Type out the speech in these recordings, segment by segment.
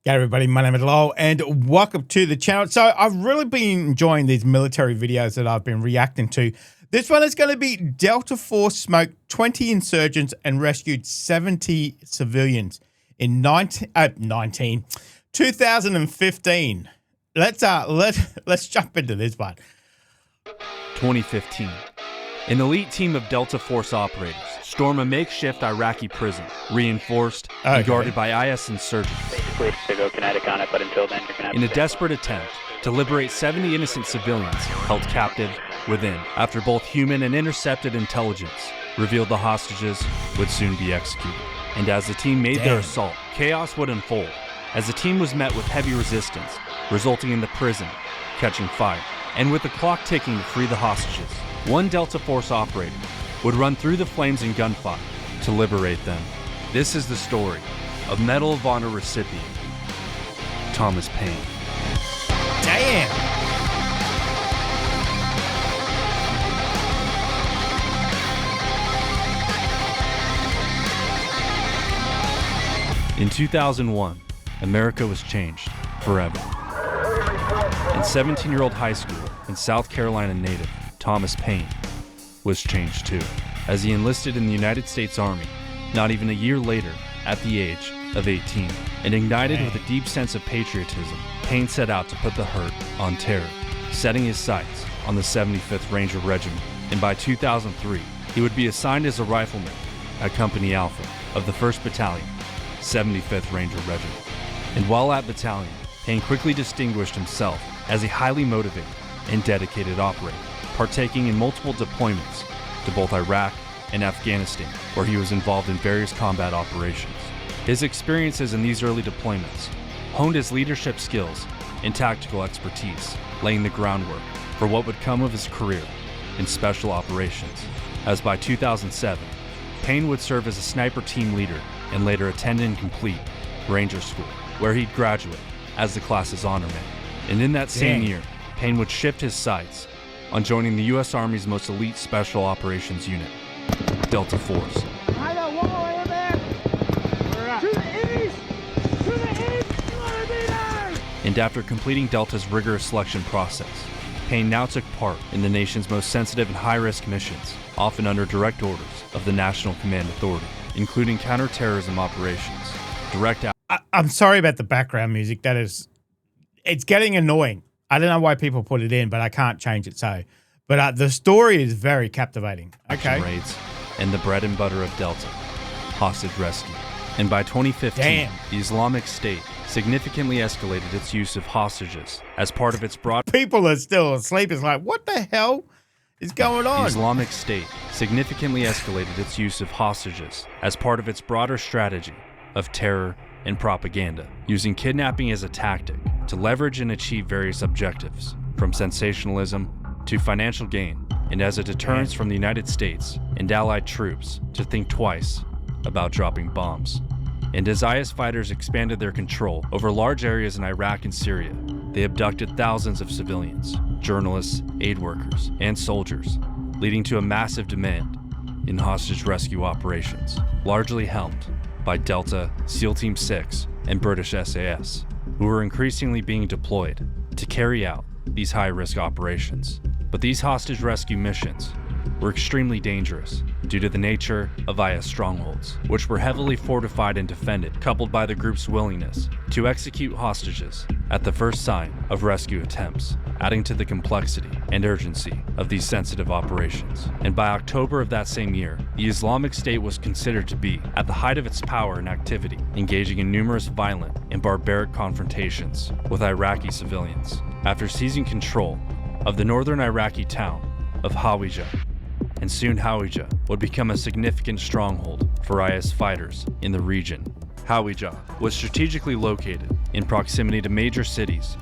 G'day everybody, my name is Lowell and welcome to the channel. So I've really been enjoying these military videos that I've been reacting to. This one is going to be Delta Force smoked 20 insurgents and rescued 70 civilians in 2015. Let's jump into this one. 2015. An elite team of Delta Force operators storm a makeshift Iraqi prison, reinforced and guarded by IS insurgents. Basically, to go kinetic on it, but until then, you're gonna have in a desperate attempt to liberate 70 innocent civilians held captive within, after both human and intercepted intelligence revealed the hostages would soon be executed. And as the team made their assault, chaos would unfold, as the team was met with heavy resistance, resulting in the prison catching fire. And with the clock ticking to free the hostages, one Delta Force operator would run through the flames and gunfire to liberate them. This is the story of Medal of Honor recipient Thomas Payne. Damn! In 2001, America was changed forever. And 17-year-old high schooler and South Carolina native Thomas Payne was changed too, as he enlisted in the United States Army not even a year later at the age of 18. And ignited with a deep sense of patriotism, Payne set out to put the hurt on terror, setting his sights on the 75th Ranger Regiment. And by 2003, he would be assigned as a rifleman at Company Alpha of the 1st Battalion, 75th Ranger Regiment. And while at battalion, Payne quickly distinguished himself as a highly motivated and dedicated operator, partaking in multiple deployments to both Iraq and Afghanistan, where he was involved in various combat operations. His experiences in these early deployments honed his leadership skills and tactical expertise, laying the groundwork for what would come of his career in special operations, as by 2007, Payne would serve as a sniper team leader and later attend and complete Ranger School, where he'd graduate as the class's honorman. And in that same year, Payne would shift his sights on joining the U.S. Army's most elite special operations unit, Delta Force. I got one more in there. To the east! To the east! 200 meters! And after completing Delta's rigorous selection process, Payne now took part in the nation's most sensitive and high-risk missions, often under direct orders of the National Command Authority, including counterterrorism operations, direct I'm sorry about the background music. It's getting annoying. I don't know why people put it in, but I can't change it so. But the story is very captivating. action raids, and the bread and butter of Delta, hostage rescue. And by 2015, the Islamic State significantly escalated its use of hostages as part of its broad... People are still asleep. It's like, what the hell is going on? The Islamic State significantly escalated its use of hostages as part of its broader strategy of terror and propaganda, using kidnapping as a tactic to leverage and achieve various objectives, from sensationalism to financial gain, and as a deterrence from the United States and allied troops to think twice about dropping bombs. And as IS fighters expanded their control over large areas in Iraq and Syria, they abducted thousands of civilians, journalists, aid workers, and soldiers, leading to a massive demand in hostage rescue operations, largely helmed by Delta, SEAL Team 6, and British SAS, who were increasingly being deployed to carry out these high-risk operations. But these hostage rescue missions were extremely dangerous due to the nature of IS strongholds, which were heavily fortified and defended, coupled by the group's willingness to execute hostages at the first sign of rescue attempts, adding to the complexity and urgency of these sensitive operations. And by October of that same year, the Islamic State was considered to be at the height of its power and activity, engaging in numerous violent and barbaric confrontations with Iraqi civilians. After seizing control of the northern Iraqi town of Hawija, and soon Hawija would become a significant stronghold for IS fighters in the region. Hawija was strategically located in proximity to major cities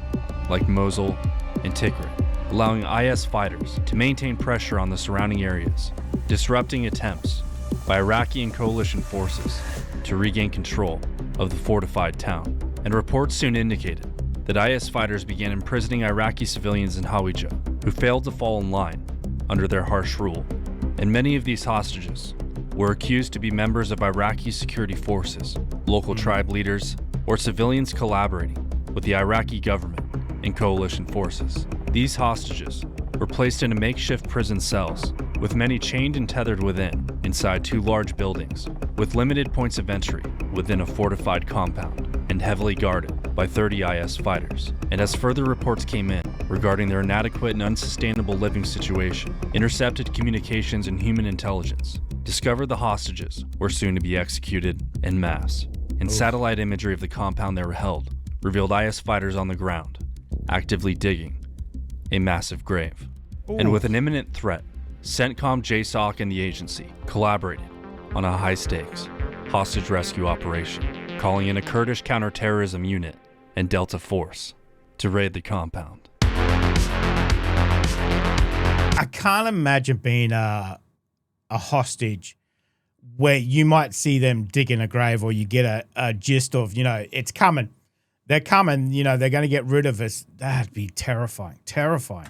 like Mosul and Tikrit, allowing IS fighters to maintain pressure on the surrounding areas, disrupting attempts by Iraqi and coalition forces to regain control of the fortified town. And reports soon indicated that IS fighters began imprisoning Iraqi civilians in Hawija who failed to fall in line under their harsh rule. And many of these hostages were accused to be members of Iraqi security forces, local tribe leaders, or civilians collaborating with the Iraqi government and coalition forces. These hostages were placed into makeshift prison cells, with many chained and tethered within, inside 2 large buildings, with limited points of entry within a fortified compound and heavily guarded by 30 IS fighters. And as further reports came in regarding their inadequate and unsustainable living situation, intercepted communications and human intelligence discovered the hostages were soon to be executed en masse. And satellite imagery of the compound they were held revealed IS fighters on the ground, actively digging a massive grave. And with an imminent threat, CENTCOM, JSOC, and the agency collaborated on a high-stakes hostage rescue operation, calling in a Kurdish counterterrorism unit and Delta Force to raid the compound. I can't imagine being a hostage where you might see them digging a grave, or you get a gist of, it's coming. They're coming, they're going to get rid of us. That'd be terrifying, terrifying.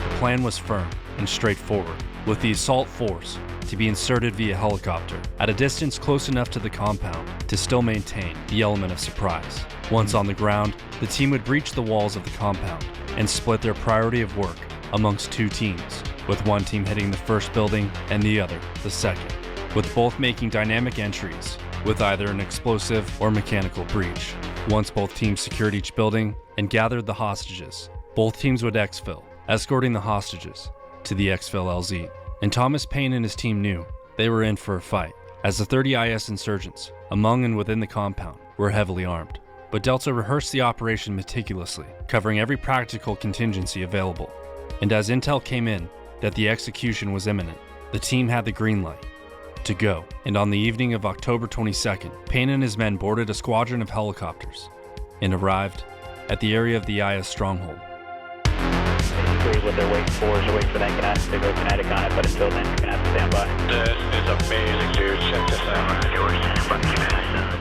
The plan was firm and straightforward, with the assault force to be inserted via helicopter at a distance close enough to the compound to still maintain the element of surprise. Once on the ground, the team would breach the walls of the compound and split their priority of work amongst 2 teams, with one team hitting the first building and the other the second, with both making dynamic entries with either an explosive or mechanical breach. Once both teams secured each building and gathered the hostages, both teams would exfil, escorting the hostages to the exfil LZ. And Thomas Payne and his team knew they were in for a fight, as the 30 IS insurgents, among and within the compound, were heavily armed. But Delta rehearsed the operation meticulously, covering every practical contingency available. And as intel came in that the execution was imminent, the team had the green light to go. And on the evening of October 22nd, Payne and his men boarded a squadron of helicopters and arrived at the area of the IS stronghold. Basically what they're waiting for is to wait for that gas to go kinetic on it, but until then you're going to have to stand by. This is amazing, dude. Check this out.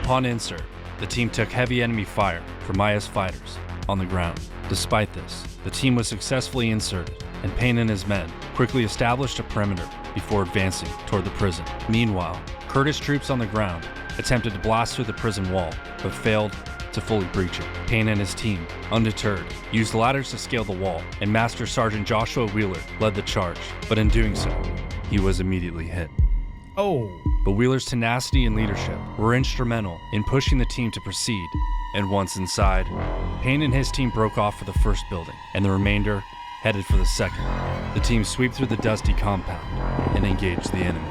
Upon insert, the team took heavy enemy fire from IS fighters on the ground. Despite this, the team was successfully inserted, and Payne and his men quickly established a perimeter before advancing toward the prison. Meanwhile, Kurdish troops on the ground attempted to blast through the prison wall, but failed to fully breach it. Payne and his team, undeterred, used ladders to scale the wall, and Master Sergeant Joshua Wheeler led the charge, but in doing so, he was immediately hit. But Wheeler's tenacity and leadership were instrumental in pushing the team to proceed, and once inside, Payne and his team broke off for the first building, and the remainder headed for the second. The team sweep through the dusty compound and engage the enemy.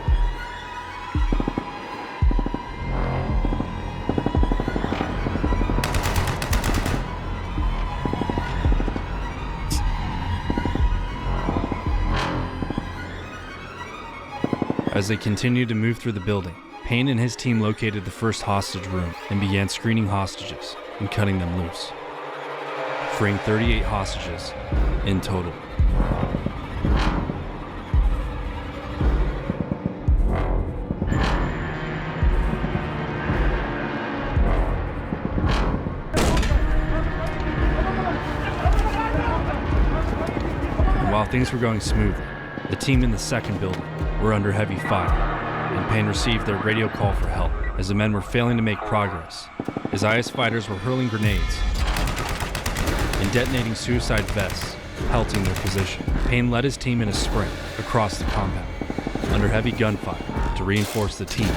As they continued to move through the building, Payne and his team located the first hostage room and began screening hostages and cutting them loose, freeing 38 hostages in total. And while things were going smoothly, the team in the second building were under heavy fire, and Payne received their radio call for help as the men were failing to make progress, as IS fighters were hurling grenades and detonating suicide vests, halting their position. Payne led his team in a sprint across the compound, under heavy gunfire, to reinforce the team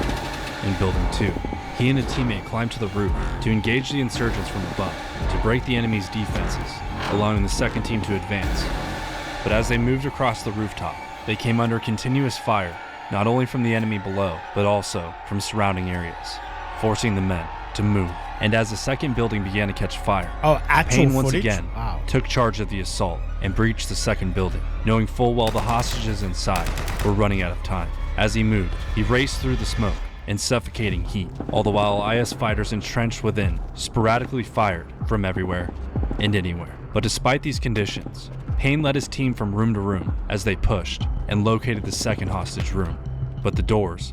in Building 2. He and a teammate climbed to the roof to engage the insurgents from above, to break the enemy's defenses, allowing the second team to advance. But as they moved across the rooftop, they came under continuous fire, not only from the enemy below, but also from surrounding areas, forcing the men to move. And as the second building began to catch fire, Payne once again took charge of the assault and breached the second building, knowing full well the hostages inside were running out of time. As he moved, he raced through the smoke and suffocating heat, all the while IS fighters entrenched within sporadically fired from everywhere and anywhere. But despite these conditions, Payne led his team from room to room as they pushed and located the second hostage room. But the doors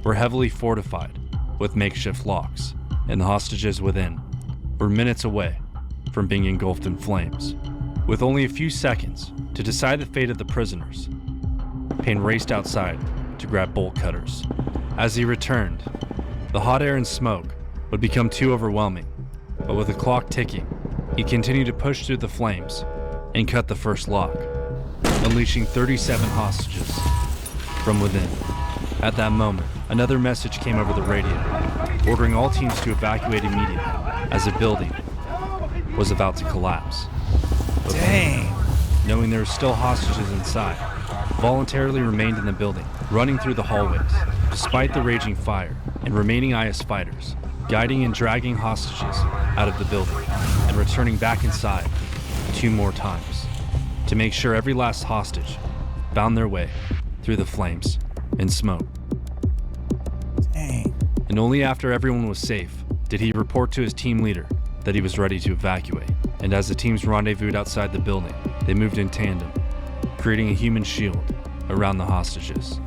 were heavily fortified with makeshift locks, and the hostages within were minutes away from being engulfed in flames. With only a few seconds to decide the fate of the prisoners, Payne raced outside to grab bolt cutters. As he returned, the hot air and smoke would become too overwhelming, but with the clock ticking, he continued to push through the flames and cut the first lock, unleashing 37 hostages from within. At that moment, another message came over the radio, ordering all teams to evacuate immediately as the building was about to collapse. But Dang. knowing there were still hostages inside, voluntarily remained in the building, running through the hallways, despite the raging fire, and remaining IS fighters, guiding and dragging hostages out of the building, and returning back inside 2 more times, to make sure every last hostage found their way through the flames and smoke. Dang. And only after everyone was safe did he report to his team leader that he was ready to evacuate. And as the teams rendezvoused outside the building, they moved in tandem, creating a human shield around the hostages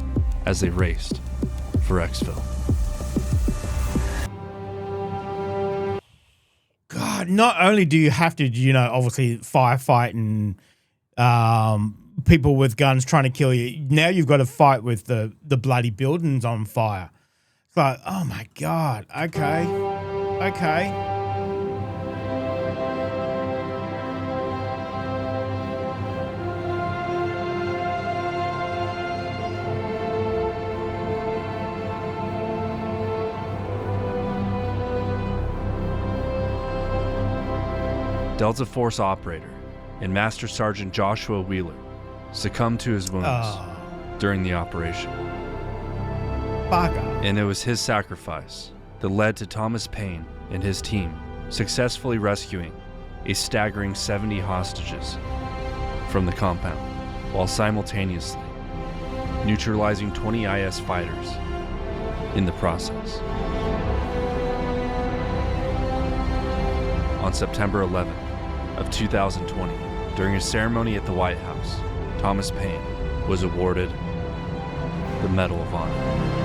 as they raced for exfil. God, not only do you have to, obviously firefight and people with guns trying to kill you, now you've got to fight with the bloody buildings on fire. It's like, oh my God, okay. Delta Force operator and Master Sergeant Joshua Wheeler succumbed to his wounds during the operation. Bugger. And it was his sacrifice that led to Thomas Payne and his team successfully rescuing a staggering 70 hostages from the compound, while simultaneously neutralizing 20 IS fighters in the process. On September 11th of 2020, during a ceremony at the White House, Thomas Payne was awarded the Medal of Honor.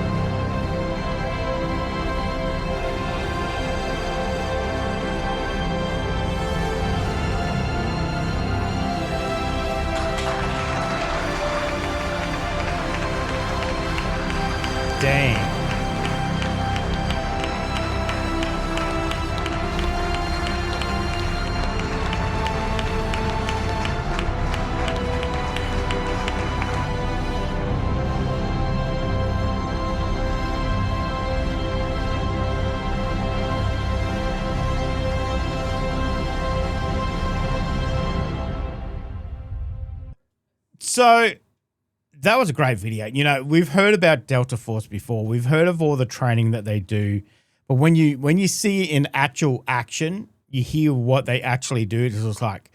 Dang. So that was a great video. We've heard about Delta Force before. We've heard of all the training that they do. But when you see it in actual action, you hear what they actually do. It's just like,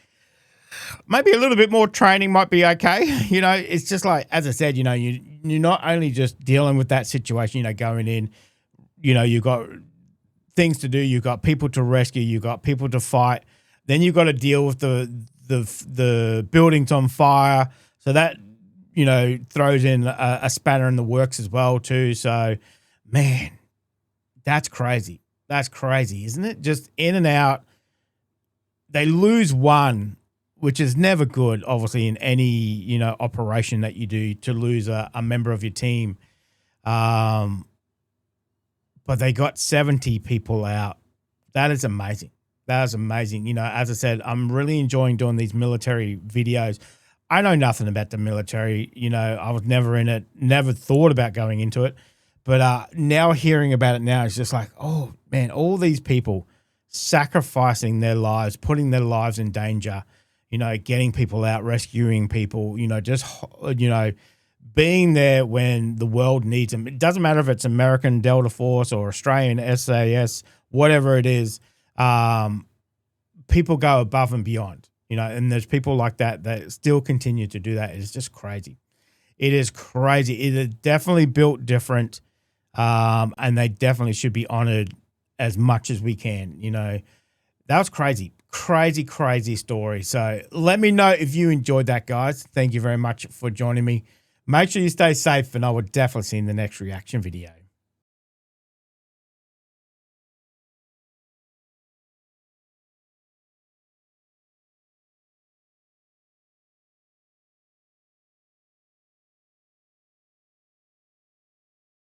maybe a little bit more training might be okay. It's just like, as I said, you're not only just dealing with that situation, going in, you've got things to do. You've got people to rescue. You've got people to fight. Then you've got to deal with the buildings on fire. So that, throws in a spanner in the works as well too. So, man, that's crazy. That's crazy, isn't it? Just in and out. They lose one, which is never good, obviously, in any, operation that you do, to lose a member of your team. But they got 70 people out. That is amazing. That is amazing. As I said, I'm really enjoying doing these military videos. I know nothing about the military. I was never in it, never thought about going into it. But now hearing about it now, it's just like, oh, man, all these people sacrificing their lives, putting their lives in danger, getting people out, rescuing people, being there when the world needs them. It doesn't matter if it's American Delta Force or Australian SAS, whatever it is. People go above and beyond. And there's people like that still continue to do that. It's just crazy. It is crazy. It is definitely built different, and they definitely should be honored as much as we can. That was crazy. Crazy story. So let me know if you enjoyed that, guys. Thank you very much for joining me. Make sure you stay safe, and I will definitely see you in the next reaction video.